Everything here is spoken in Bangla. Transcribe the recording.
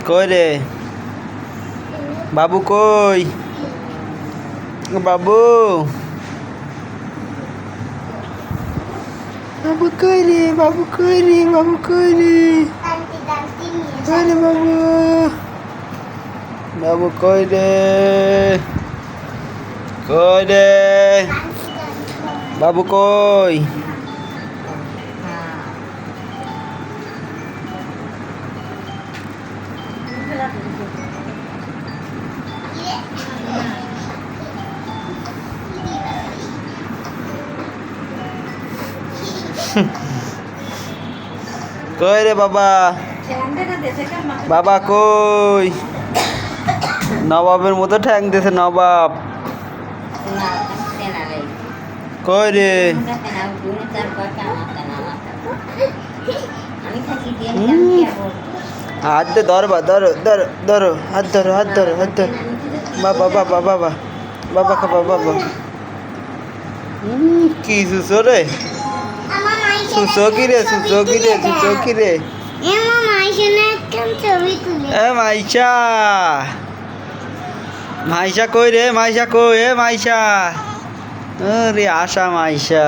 কই রে বাবু কই বাবু বাবু কই রে বাবু কই রে বাবু কই রে কই রে বাবু বাবু কই রে বাবু কই কই রে বাবা বাবা কই নবাবের মতো ঠ্যাং দিয়েছে নবাব কই রে হাত দে ধরবা ধরো ধরো ধরো হাত ধরো হাত ধরো হাত ধরো বাবা বাবা বাবা বাবা খাবা বাবা কি সুসো রে সুসো কি রে সুসো কি রে সুসো কি রে এ মাইশা মাইশা কই রে মাইশা কই এ মাইশা রে আশা মাইশা